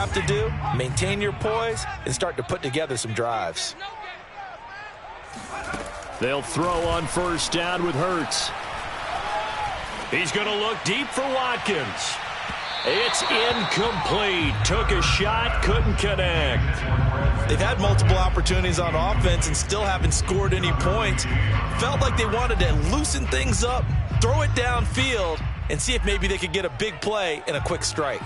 have to do, maintain your poise and start to put together some drives. They'll throw on first down with Hurts. He's going to look deep for Watkins. It's incomplete. Took a shot, couldn't connect. They've had multiple opportunities on offense and still haven't scored any points. Felt like they wanted to loosen things up, throw it downfield, and see if maybe they could get a big play and a quick strike.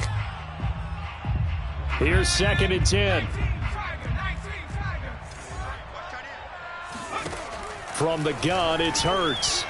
Here's 2nd and 10. From the gun, it's Hurts.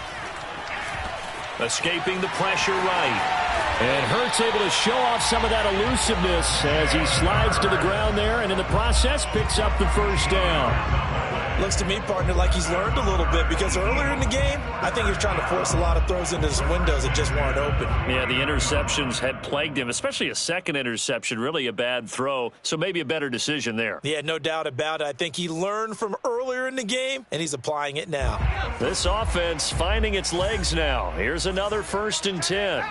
Escaping the pressure right. And Hurts able to show off some of that elusiveness as he slides to the ground there and in the process picks up the first down. Looks to me, partner, like he's learned a little bit because earlier in the game, I think he was trying to force a lot of throws into his windows that just weren't open. Yeah, the interceptions had plagued him, especially a second interception, really a bad throw, so maybe a better decision there. Yeah, no doubt about it. I think he learned from earlier in the game, and he's applying it now. This offense finding its legs now. Here's another 1st and 10.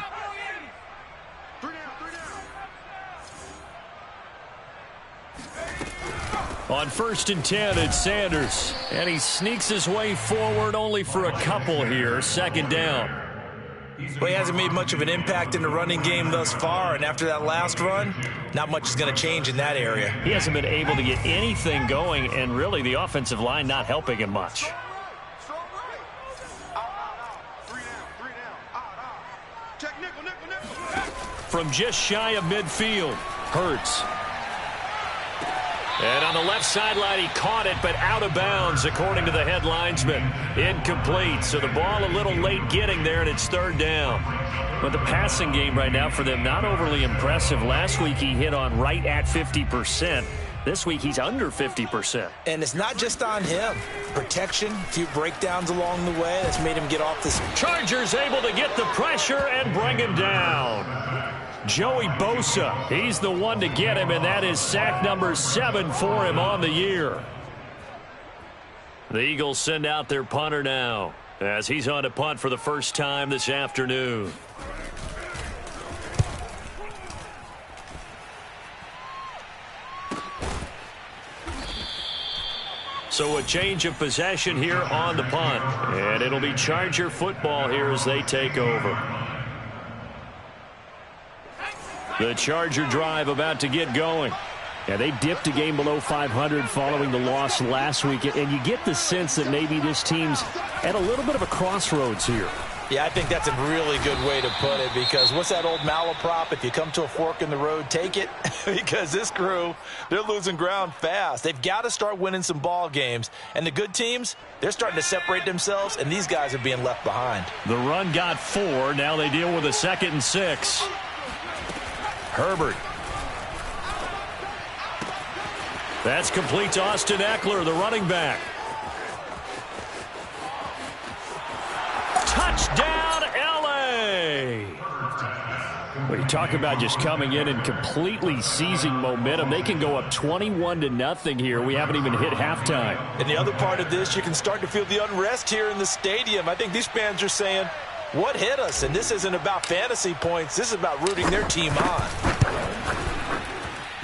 On 1st and 10, it's Sanders. And he sneaks his way forward only for a couple here. 2nd down. Well, he hasn't made much of an impact in the running game thus far, and after that last run, not much is going to change in that area. He hasn't been able to get anything going, and really the offensive line not helping him much. From just shy of midfield, Hurts. And on the left sideline, he caught it, but out of bounds, according to the head linesman. Incomplete, so the ball a little late getting there, and it's 3rd down. But the passing game right now for them, not overly impressive. Last week, he hit on right at 50%. This week, he's under 50%. And it's not just on him. Protection, a few breakdowns along the way, that's made him get off this. Chargers able to get the pressure and bring him down. Joey Bosa, he's the one to get him, and that is sack number 7 for him on the year. The Eagles send out their punter now as he's on to punt for the first time this afternoon. So a change of possession here on the punt, and it'll be Charger football here as they take over. The Charger drive about to get going. Yeah, they dipped a game below 500 following the loss last week, and you get the sense that maybe this team's at a little bit of a crossroads here. Yeah, I think that's a really good way to put it because what's that old malaprop? If you come to a fork in the road, take it. Because this crew, they're losing ground fast. They've got to start winning some ball games. And the good teams, they're starting to separate themselves, and these guys are being left behind. The run got 4. Now they deal with a 2nd and 6. Herbert. That's complete to Austin Eckler, the running back. Touchdown, L.A. When you talk about just coming in and completely seizing momentum, they can go up 21-0 here. We haven't even hit halftime. And the other part of this, you can start to feel the unrest here in the stadium. I think these fans are saying, what hit us? And this isn't about fantasy points. This is about rooting their team on.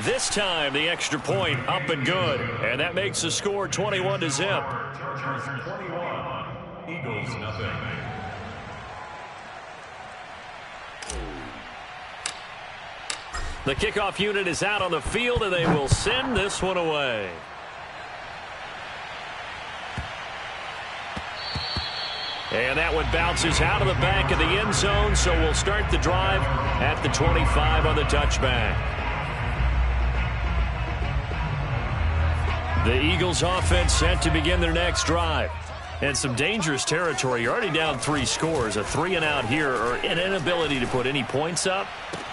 This time, the extra point up and good. And that makes the score 21-0. Chargers 21, Eagles nothing. The kickoff unit is out on the field, and they will send this one away. And that one bounces out of the back of the end zone, so we'll start the drive at the 25 on the touchback. The Eagles offense set to begin their next drive. And some dangerous territory. You're already down 3 scores. A 3-and-out here, or an inability to put any points up.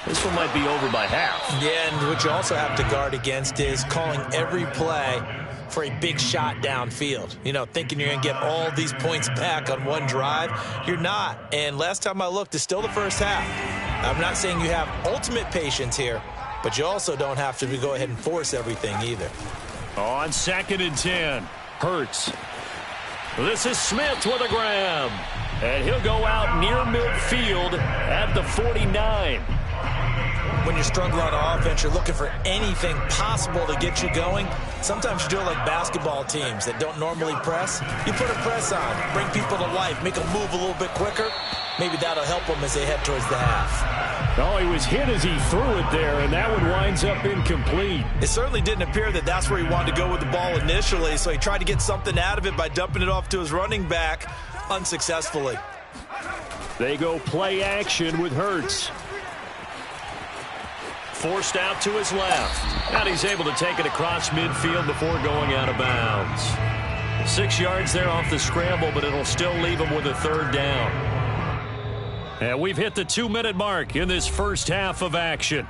This one might be over by half. Yeah, and what you also have to guard against is calling every play for a big shot downfield. You know, thinking you're going to get all these points back on one drive. You're not. And last time I looked, it's still the first half. I'm not saying you have ultimate patience here, but you also don't have to go ahead and force everything either. On 2nd and 10, Hurts. This is Smith with a grab. And he'll go out near midfield at the 49. when you're struggling on offense, you're looking for anything possible to get you going. Sometimes you do it like basketball teams that don't normally press. You put a press on, bring people to life, make them move a little bit quicker. Maybe that'll help them as they head towards the half. Oh, he was hit as he threw it there, and that one winds up incomplete. It certainly didn't appear that that's where he wanted to go with the ball initially, so he tried to get something out of it by dumping it off to his running back unsuccessfully. They go play action with Hurts. Forced out to his left. And he's able to take it across midfield before going out of bounds. 6 yards there off the scramble, but it'll still leave him with a third down. And we've hit the 2-minute mark in this first half of action.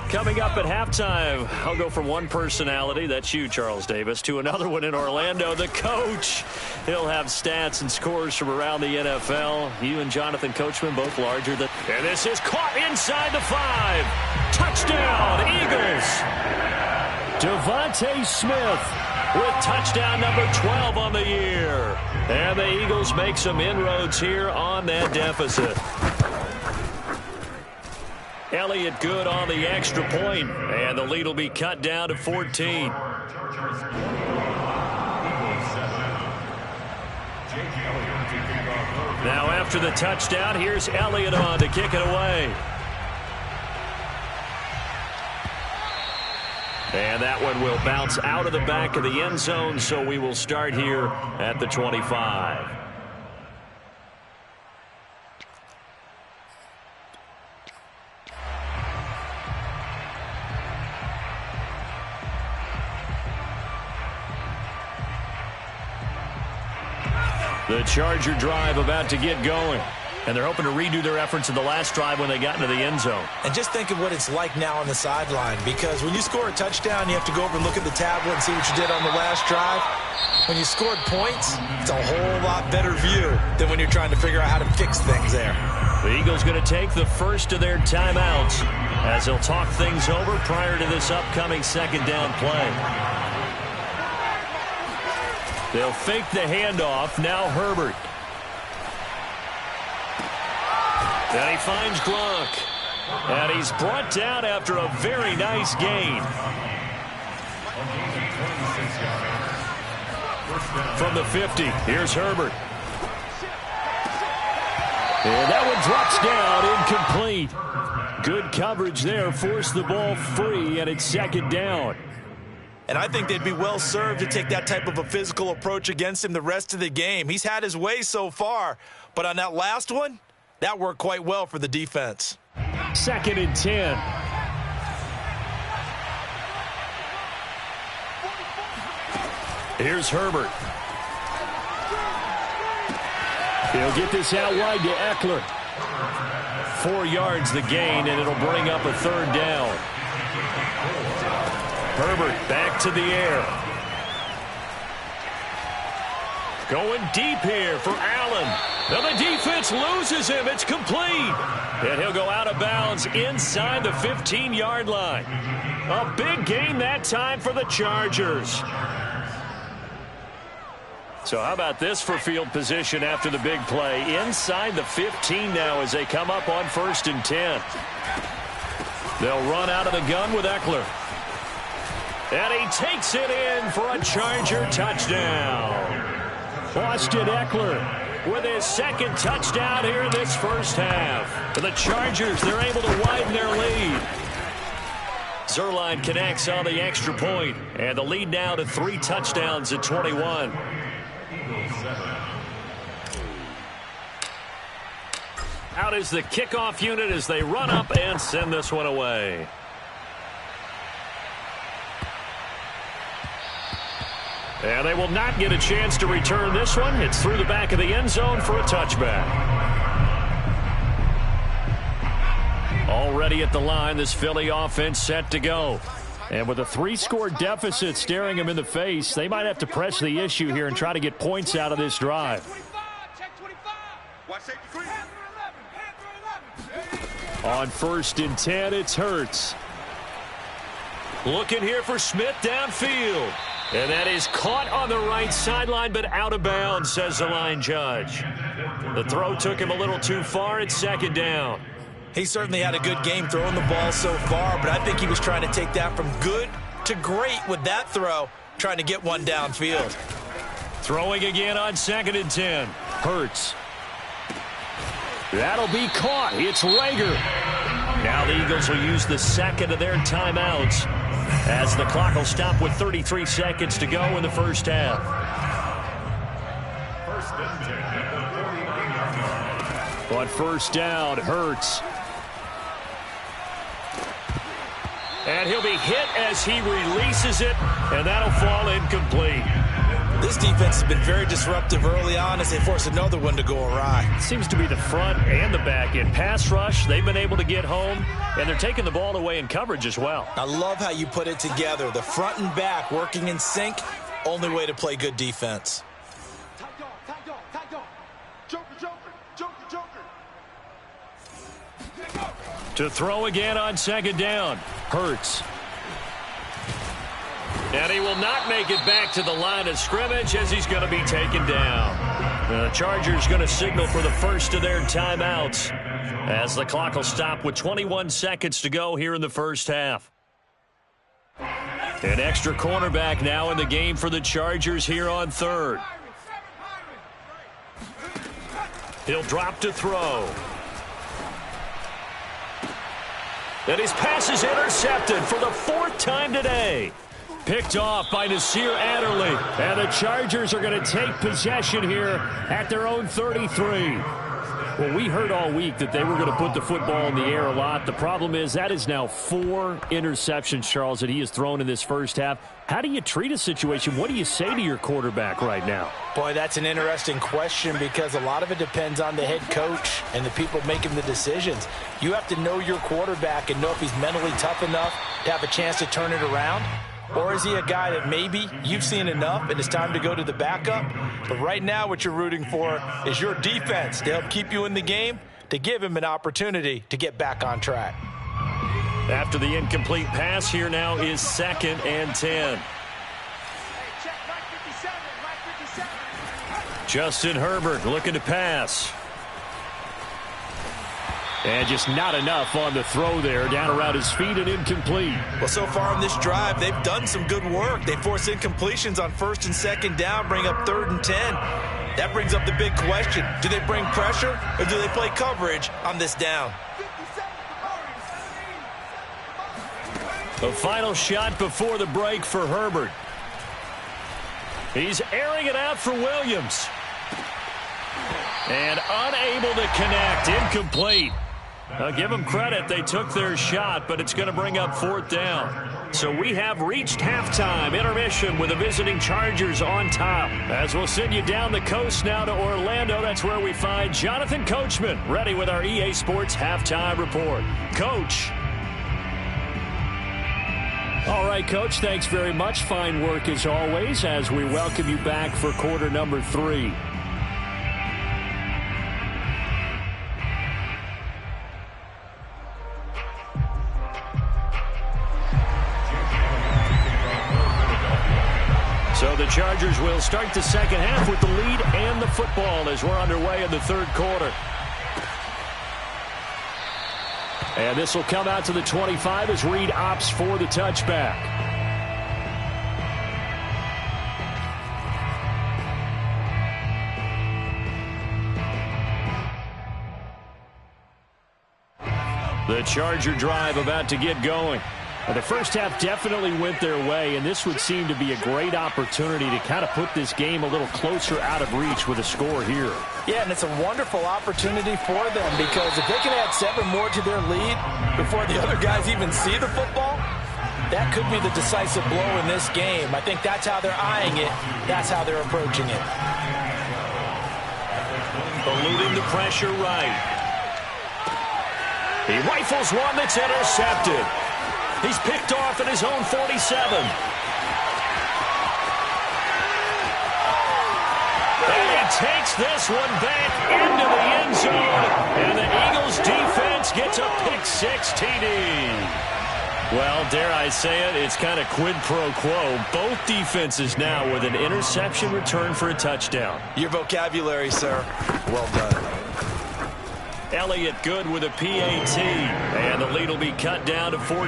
Coming up at halftime, I'll go from one personality, that's you, Charles Davis, to another one in Orlando, the coach. He'll have stats and scores from around the NFL. You and Jonathan Coachman both larger than... And this is caught inside the 5. Touchdown, Eagles. Devontae Smith with touchdown number 12 on the year. And the Eagles make some inroads here on that deficit. Elliott good on the extra point, and the lead will be cut down to 14. Now after the touchdown, here's Elliott on to kick it away. And that one will bounce out of the back of the end zone, so we will start here at the 25. The Charger drive about to get going. And they're hoping to redo their efforts in the last drive when they got into the end zone. And just think of what it's like now on the sideline, because when you score a touchdown, you have to go over and look at the tablet and see what you did on the last drive. When you scored points, it's a whole lot better view than when you're trying to figure out how to fix things there. The Eagles going to take the first of their timeouts as they'll talk things over prior to this upcoming second down play. They'll fake the handoff. Now Herbert. And he finds Gronk. And he's brought down after a very nice gain. From the 50, here's Herbert. And that one drops down, incomplete. Good coverage there, forced the ball free, and it's second down. And I think they'd be well served to take that type of a physical approach against him the rest of the game. He's had his way so far, but on that last one, that worked quite well for the defense. Second and 10. Here's Herbert. He'll get this out wide to Eckler. 4 yards the gain, and it'll bring up a third down. Herbert back to the air. Going deep here for Allen. Now the defense loses him. It's complete. And he'll go out of bounds inside the 15-yard line. A big gain that time for the Chargers. So how about this for field position after the big play? Inside the 15 now as they come up on 1st and 10. They'll run out of the gun with Eckler. And he takes it in for a Charger touchdown. Austin Eckler with his second touchdown here in this first half. For the Chargers, they're able to widen their lead. Zuerlein connects on the extra point, and the lead now to 3 touchdowns at 21. Out is the kickoff unit as they run up and send this one away. And they will not get a chance to return this one. It's through the back of the end zone for a touchback. Already at the line, this Philly offense set to go. And with a 3-score deficit staring them in the face, they might have to press the issue here and try to get points out of this drive. On 1st and 10, it's Hurts. Looking here for Smith downfield. And that is caught on the right sideline, but out of bounds, says the line judge. The throw took him a little too far. It's second down. He certainly had a good game throwing the ball so far, but I think he was trying to take that from good to great with that throw, trying to get one downfield. Throwing again on 2nd and 10. Hurts. That'll be caught. It's Rager. Now the Eagles will use the second of their timeouts as the clock will stop with 33 seconds to go in the first half. On first down, Hurts. And he'll be hit as he releases it, and that'll fall incomplete. This defense has been very disruptive early on as they force another one to go awry. It seems to be the front and the back end. Pass rush, they've been able to get home, and they're taking the ball away in coverage as well. I love how you put it together. The front and back working in sync, only way to play good defense. To throw again on 2nd down. Hurts. And he will not make it back to the line of scrimmage as he's going to be taken down. The Chargers going to signal for the first of their timeouts as the clock will stop with 21 seconds to go here in the first half. An extra cornerback now in the game for the Chargers here on 3rd. He'll drop to throw. And his pass is intercepted for the 4th time today. Picked off by Nasir Adderley. And the Chargers are going to take possession here at their own 33. Well, we heard all week that they were going to put the football in the air a lot. The problem is that is now 4 interceptions, Charles, that he has thrown in this first half. How do you treat a situation? What do you say to your quarterback right now? Boy, that's an interesting question because a lot of it depends on the head coach and the people making the decisions. You have to know your quarterback and know if he's mentally tough enough to have a chance to turn it around. Or is he a guy that maybe you've seen enough and it's time to go to the backup? But right now what you're rooting for is your defense to help keep you in the game, to give him an opportunity to get back on track. After the incomplete pass, here now is 2nd and 10. Justin Herbert looking to pass. And just not enough on the throw there. Down around his feet and incomplete. Well, so far on this drive, they've done some good work. They force incompletions on 1st and 2nd down, bring up 3rd and 10. That brings up the big question. Do they bring pressure or do they play coverage on this down? The final shot before the break for Herbert. He's airing it out for Williams. And unable to connect. Incomplete. I'll give them credit. They took their shot, but it's going to bring up 4th down. So we have reached halftime intermission with the visiting Chargers on top. As we'll send you down the coast now to Orlando, that's where we find Jonathan Coachman ready with our EA Sports halftime report. Coach. All right, Coach, thanks very much. Fine work as always as we welcome you back for quarter number 3. So the Chargers will start the second half with the lead and the football as we're underway in the 3rd quarter. And this will come out to the 25 as Reed opts for the touchback. The Charger drive about to get going. Well, the first half definitely went their way, and this would seem to be a great opportunity to kind of put this game a little closer out of reach with a score here. Yeah, and it's a wonderful opportunity for them because if they can add 7 more to their lead before the other guys even see the football, that could be the decisive blow in this game. I think that's how they're eyeing it. That's how they're approaching it. Eluding the pressure right. He rifles one that's intercepted. He's picked off at his own 47. And he takes this one back into the end zone. And the Eagles defense gets a pick 6 TD. Well, dare I say it, it's kind of quid pro quo. Both defenses now with an interception return for a touchdown. Your vocabulary, sir. Well done. Elliott good with a PAT, and the lead will be cut down to 14.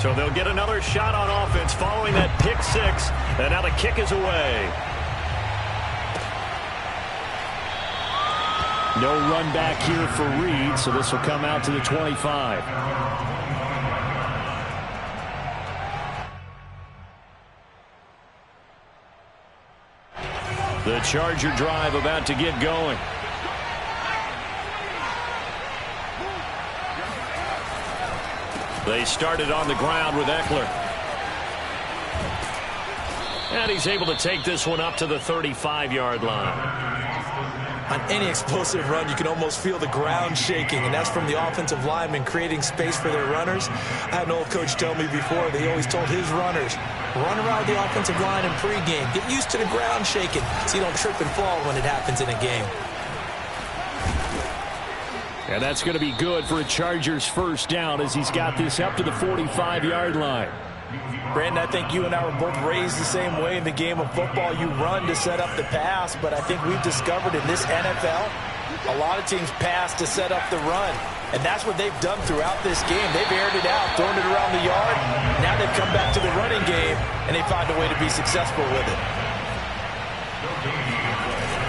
So they'll get another shot on offense following that pick six, and now the kick is away. No run back here for Reed, so this will come out to the 25. The Charger drive about to get going. They started on the ground with Eckler. And he's able to take this one up to the 35-yard line. On any explosive run, you can almost feel the ground shaking, and that's from the offensive linemen creating space for their runners. I had an old coach tell me before, they always told his runners, run around the offensive line in pregame. Get used to the ground shaking so you don't trip and fall when it happens in a game. And that's going to be good for a Chargers first down as he's got this up to the 45-yard line. Brandon, I think you and I were both raised the same way in the game of football. You run to set up the pass, but I think we've discovered in this NFL, a lot of teams pass to set up the run. And that's what they've done throughout this game. They've aired it out, thrown it around the yard. Now they've come back to the running game, and they find a way to be successful with it.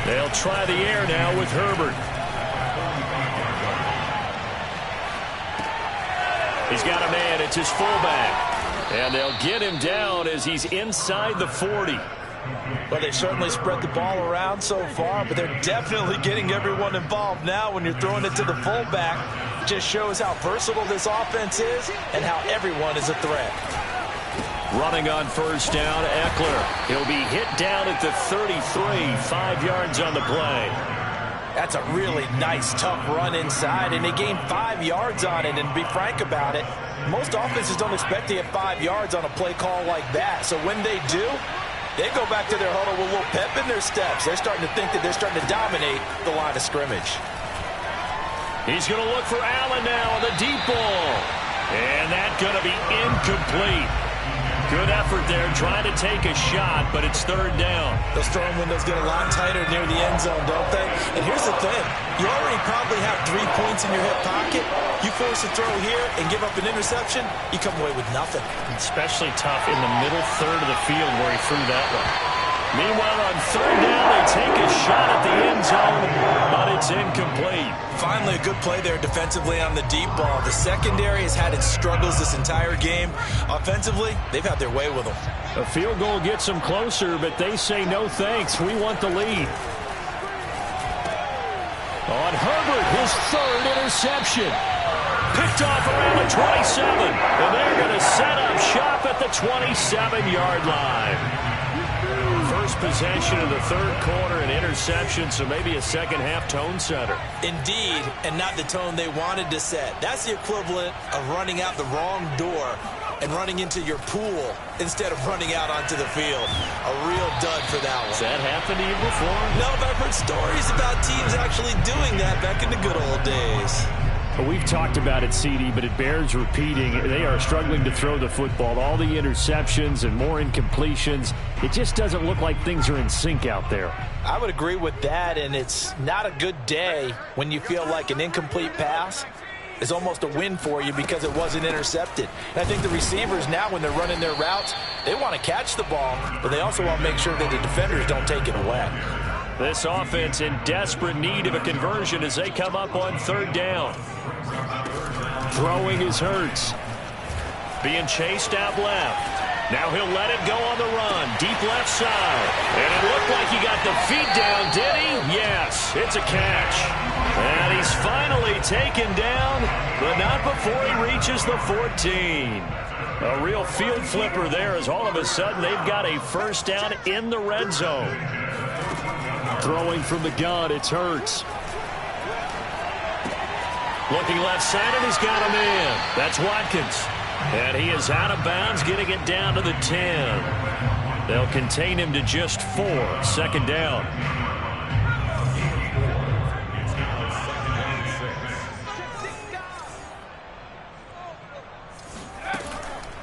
They'll try the air now with Herbert. He's got a man. It's his fullback. And they'll get him down as he's inside the 40. Well, they certainly spread the ball around so far, but they're definitely getting everyone involved now when you're throwing it to the fullback. It just shows how versatile this offense is and how everyone is a threat. Running on first down, Eckler. He'll be hit down at the 33, 5 yards on the play. That's a really nice, tough run inside, and they gained 5 yards on it. And to be frank about it, most offenses don't expect to get 5 yards on a play call like that. So when they do, they go back to their huddle with a little pep in their steps. They're starting to think that they're starting to dominate the line of scrimmage. He's going to look for Allen now on the deep ball. And that's going to be incomplete. Good effort there, trying to take a shot, but it's third down. Those throwing windows get a lot tighter near the end zone, don't they? And here's the thing. You already probably have 3 points in your hip pocket. You force a throw here and give up an interception, you come away with nothing. Especially tough in the middle third of the field where he threw that one. Meanwhile, on third down, they take a shot at the end zone, but it's incomplete. Finally, a good play there defensively on the deep ball. The secondary has had its struggles this entire game. Offensively, they've had their way with them. A field goal gets them closer, but they say no thanks. We want the lead. On Herbert, his third interception. Picked off around the 27, and they're going to set up shop at the 27-yard line. First possession of the third quarter, an interception, so maybe a second-half tone setter. Indeed, and not the tone they wanted to set. That's the equivalent of running out the wrong door and running into your pool instead of running out onto the field. A real dud for that one. Has that happened to you before? No, but I've heard stories about teams actually doing that back in the good old days. Well, we've talked about it, CD, but it bears repeating. They are struggling to throw the football. All the interceptions and more incompletions. It just doesn't look like things are in sync out there. I would agree with that, and it's not a good day when you feel like an incomplete pass is almost a win for you because it wasn't intercepted. And I think the receivers now, when they're running their routes, they want to catch the ball, but they also want to make sure that the defenders don't take it away. This offense in desperate need of a conversion as they come up on third down. Throwing is Hurts. Being chased out left. Now he'll let it go on the run. Deep left side. And it looked like he got the feet down, did he? Yes, it's a catch. And he's finally taken down, but not before he reaches the 14. A real field flipper there as all of a sudden they've got a first down in the red zone. Throwing from the gun, it's Hurts. Looking left side, and he's got him in. That's Watkins. And he is out of bounds, getting it down to the 10. They'll contain him to just 4. Second down.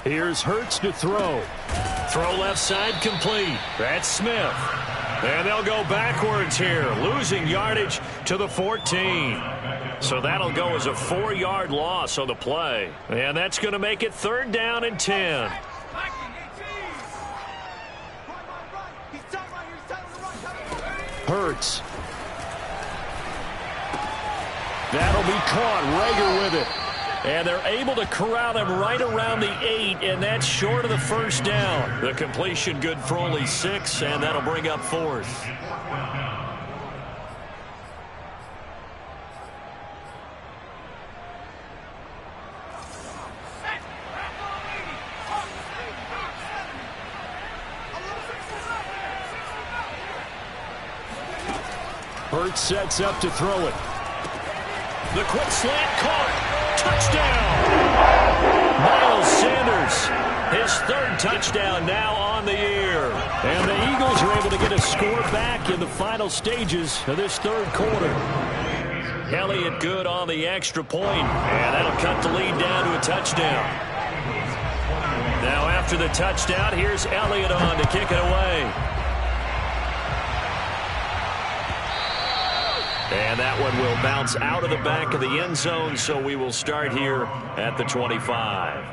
Here's Hurts to throw. Throw left side complete. That's Smith. And they'll go backwards here, losing yardage to the 14. So that'll go as a 4-yard loss on the play. And that's going to make it 3rd down and 10. Hurts. That'll be caught. Rager with it. And they're able to corral him right around the 8, and that's short of the 1st down. The completion good for only 6, and that'll bring up 4th. Hurts sets up to throw it. The quick slant caught. Touchdown! Miles Sanders, his 3rd touchdown now on the year. And the Eagles are able to get a score back in the final stages of this 3rd quarter. Elliott good on the extra point, and that'll cut the lead down to a touchdown. Now after the touchdown, here's Elliott on to kick it away. And that one will bounce out of the back of the end zone, so we will start here at the 25.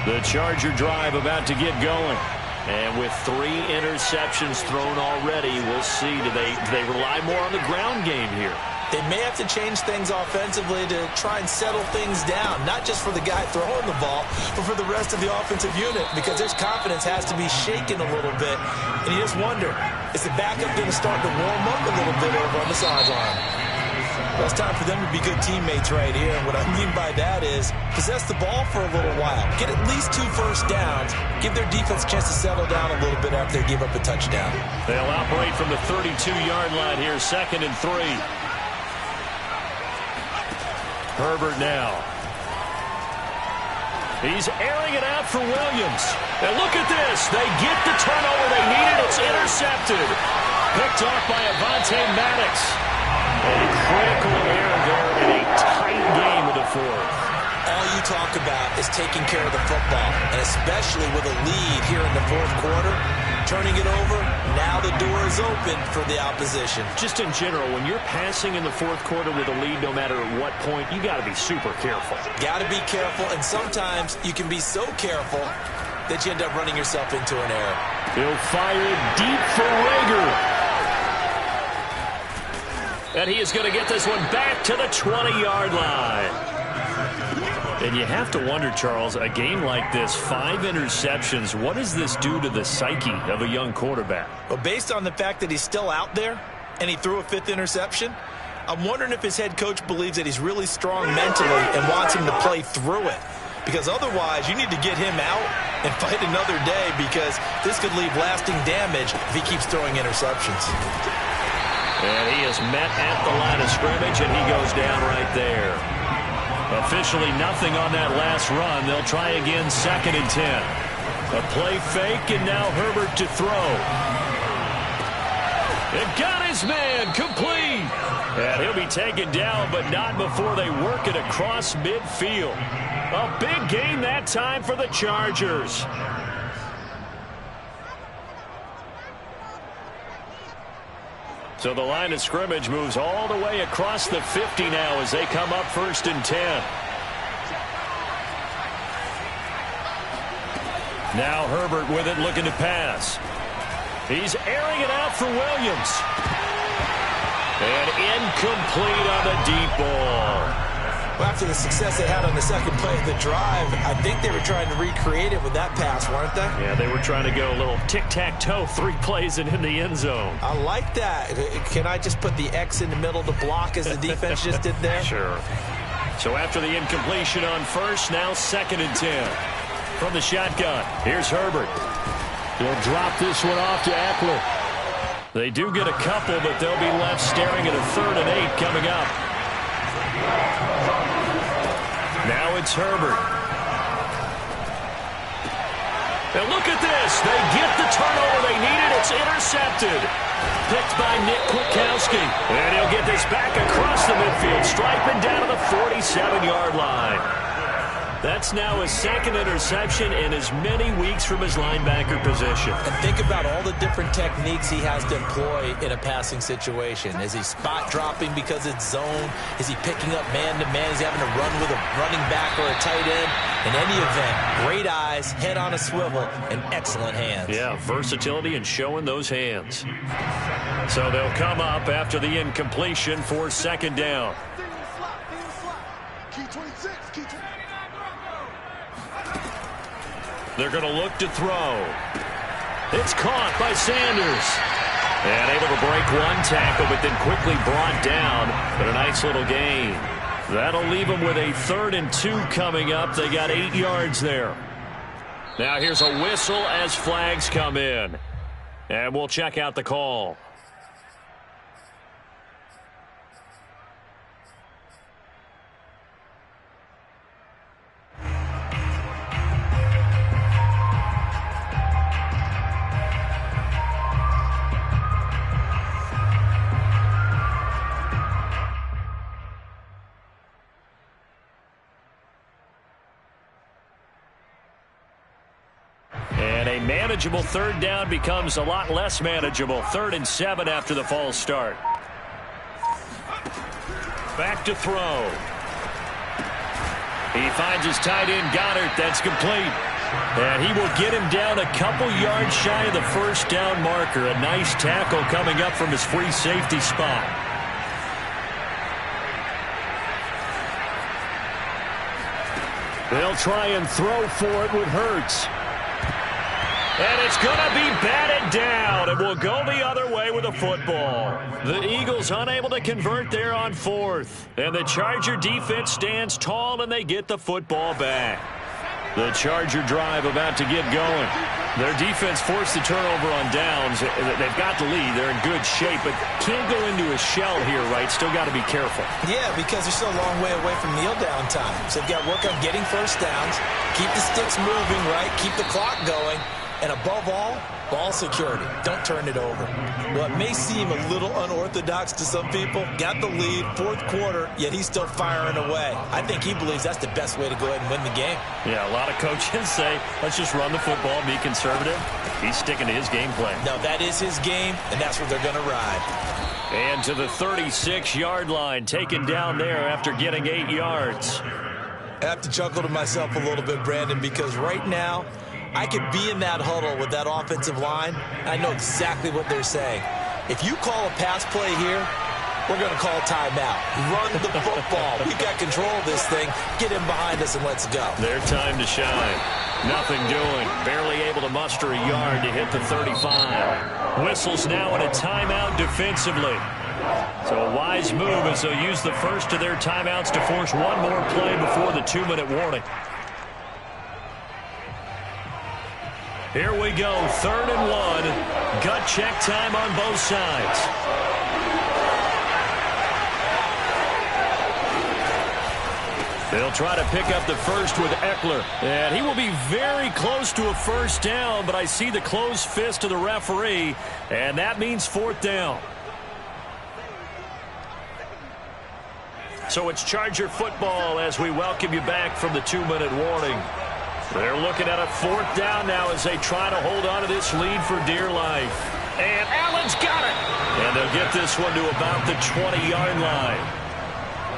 The Charger drive about to get going. And with 3 interceptions thrown already, we'll see. Do they rely more on the ground game here? They may have to change things offensively to try and settle things down, not just for the guy throwing the ball, but for the rest of the offensive unit, because their confidence has to be shaken a little bit. And you just wonder, is the backup going to start to warm up a little bit over on the sideline? Well, it's time for them to be good teammates right here. And what I mean by that is possess the ball for a little while. Get at least 2 first downs. Give their defense a chance to settle down a little bit after they give up a touchdown. They'll operate from the 32-yard line here, 2nd and 3. Herbert now. He's airing it out for Williams. And look at this. They get the turnover they needed. It's intercepted. Picked off by Avonte Maddox. A critical error there in a tight game of the 4th. All you talk about is taking care of the football, and especially with a lead here in the 4th quarter, turning it over, now the door is open for the opposition. Just in general, when you're passing in the 4th quarter with a lead, no matter at what point, you got to be super careful. Got to be careful, and sometimes you can be so careful that you end up running yourself into an error. He'll fire it deep for Rager. And he is going to get this one back to the 20-yard line. And you have to wonder, Charles, a game like this, 5 interceptions, what does this do to the psyche of a young quarterback? Well, based on the fact that he's still out there and he threw a 5th interception, I'm wondering if his head coach believes that he's really strong mentally and wants him to play through it. Because otherwise, you need to get him out and fight another day, because this could leave lasting damage if he keeps throwing interceptions. And he is met at the line of scrimmage, and he goes down right there. Officially nothing on that last run. They'll try again, 2nd and 10. A play fake, and now Herbert to throw. It got his man complete. And he'll be taken down, but not before they work it across midfield. A big game that time for the Chargers. So the line of scrimmage moves all the way across the 50 now as they come up 1st and 10. Now Herbert with it, looking to pass. He's airing it out for Williams. And incomplete on the deep ball. Well, after the success they had on the 2nd play of the drive, I think they were trying to recreate it with that pass, weren't they? Yeah, they were trying to go a little tic-tac-toe, 3 plays and in the end zone. I like that. Can I just put the X in the middle to block as the defense just did there? Sure. So after the incompletion on 1st, now 2nd and 10. From the shotgun, here's Herbert. He'll drop this one off to Eckler. They do get a couple, but they'll be left staring at a 3rd and 8 coming up. Now it's Herbert. And look at this. They get the turnover they needed. It's intercepted. Picked by Nick Kwiatkowski. And he'll get this back across the midfield stripe and down to the 47-yard line. That's now his second interception in as many weeks from his linebacker position. And think about all the different techniques he has to employ in a passing situation. Is he spot dropping because it's zone? Is he picking up man-to-man? Is he having to run with a running back or a tight end? In any event, great eyes, head on a swivel, and excellent hands. Yeah, versatility and showing those hands. So they'll come up after the incompletion for second down. They're going to look to throw. It's caught by Sanders. And able to break one tackle, but then quickly brought down. But a nice little gain. That'll leave them with a 3rd and 2 coming up. They got 8 yards there. Now here's a whistle as flags come in. And we'll check out the call. Manageable 3rd down becomes a lot less manageable. 3rd and 7 after the false start. Back to throw. He finds his tight end, Goddard. That's complete. And he will get him down a couple yards shy of the 1st down marker. A nice tackle coming up from his free safety spot. They'll try and throw for it with Hurts. And it's going to be batted down, and will go the other way with the football. The Eagles unable to convert there on 4th. And the Charger defense stands tall, and they get the football back. The Charger drive about to get going. Their defense forced the turnover on downs. They've got the lead. They're in good shape, but can't go into a shell here, right? Still got to be careful. Yeah, because they're still a long way away from kneel down time. So they've got to work on getting first downs, keep the sticks moving, right? Keep the clock going. And above all, ball security. Don't turn it over. Well, it may seem a little unorthodox to some people. Got the lead, 4th quarter, yet he's still firing away. I think he believes that's the best way to go ahead and win the game. Yeah, a lot of coaches say, let's just run the football and be conservative. He's sticking to his game plan. No, that is his game, and that's what they're going to ride. And to the 36-yard line, taken down there after getting 8 yards. I have to chuckle to myself a little bit, Brandon, because right now, I could be in that huddle with that offensive line. I know exactly what they're saying. If you call a pass play here, we're going to call timeout. Run the football. We've got control of this thing. Get him behind us and let's go. Their time to shine. Nothing doing. Barely able to muster a yard to hit the 35. Whistles now in a timeout defensively. So a wise move as they'll use the first of their timeouts to force one more play before the 2-minute warning. Here we go, 3rd and 1. Gut check time on both sides. They'll try to pick up the first with Eckler. And he will be very close to a 1st down, but I see the closed fist of the referee, and that means 4th down. So it's Charger football as we welcome you back from the 2-minute warning. They're looking at a 4th down now as they try to hold on to this lead for dear life. And Allen's got it. And they'll get this one to about the 20-yard line.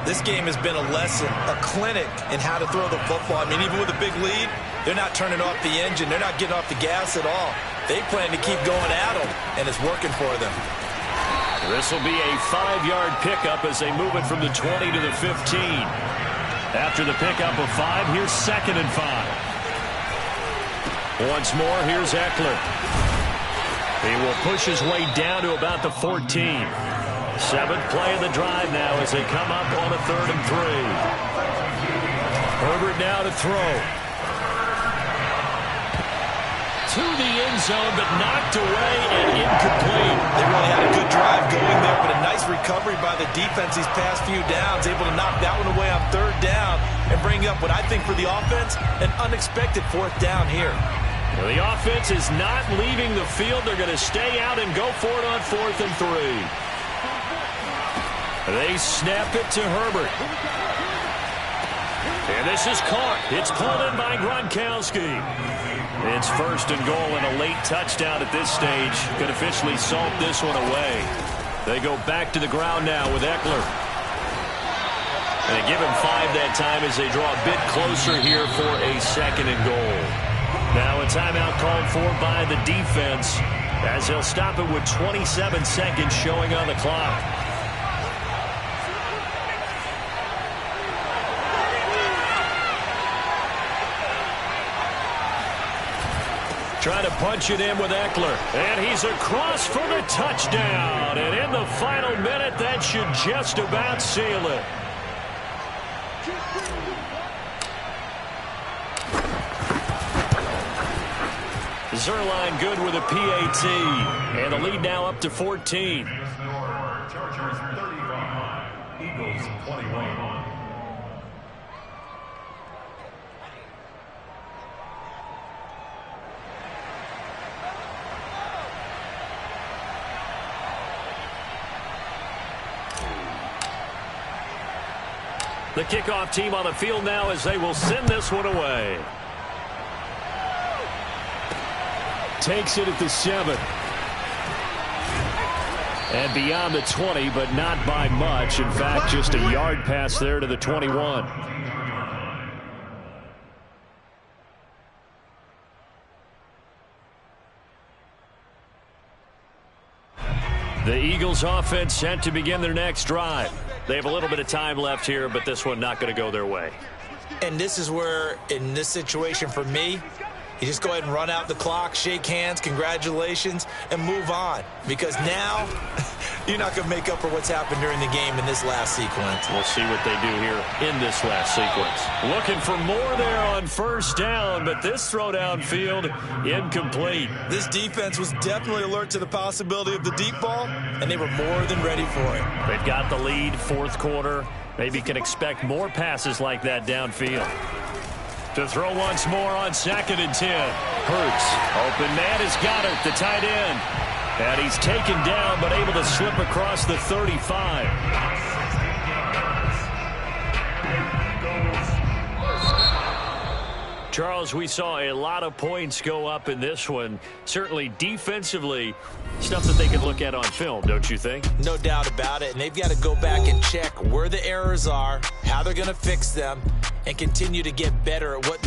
This game has been a lesson, a clinic in how to throw the football. I mean, even with a big lead, they're not turning off the engine. They're not getting off the gas at all. They plan to keep going at them, and it's working for them. This will be a 5-yard pickup as they move it from the 20 to the 15. After the pickup of 5, here's 2nd and 5. Once more, here's Eckler. He will push his way down to about the 14. 7th play of the drive now as they come up on a 3rd and 3. Herbert now to throw. To the end zone, but knocked away and incomplete. They really had a good drive going there, but a nice recovery by the defense these past few downs, able to knock that one away on 3rd down and bring up what I think for the offense, an unexpected 4th down here. The offense is not leaving the field. They're going to stay out and go for it on 4th and 3. They snap it to Herbert. And this is caught. It's pulled in by Gronkowski. It's 1st and goal and a late touchdown at this stage. Could officially salt this one away. They go back to the ground now with Eckler. And they give him 5 that time as they draw a bit closer here for a 2nd and goal. Now a timeout called for by the defense as they'll stop it with 27 seconds showing on the clock. Trying to punch it in with Eckler. And he's across for the touchdown. And in the final minute, that should just about seal it. Zerline good with a PAT. And the lead now up to 14. Chargers 35, Eagles 21. The kickoff team on the field now as they will send this one away. Takes it at the 7. And beyond the 20, but not by much. In fact, just a yard pass there to the 21. The Eagles offense set to begin their next drive. They have a little bit of time left here, but this one not going to go their way. And this is where, in this situation for me, you just go ahead and run out the clock, shake hands, congratulations, and move on. Because now, you're not going to make up for what's happened during the game in this last sequence. We'll see what they do here in this last sequence. Looking for more there on 1st down, but this throw downfield incomplete. This defense was definitely alert to the possibility of the deep ball, and they were more than ready for it. They've got the lead, 4th quarter. Maybe can expect more passes like that downfield. To throw once more on 2nd and 10. Hurts. Open man has got it, the tight end. And he's taken down, but able to slip across the 35. Charles, we saw a lot of points go up in this one. Certainly defensively, stuff that they can look at on film, don't you think? No doubt about it. And they've got to go back and check where the errors are, how they're going to fix them, and continue to get better at what they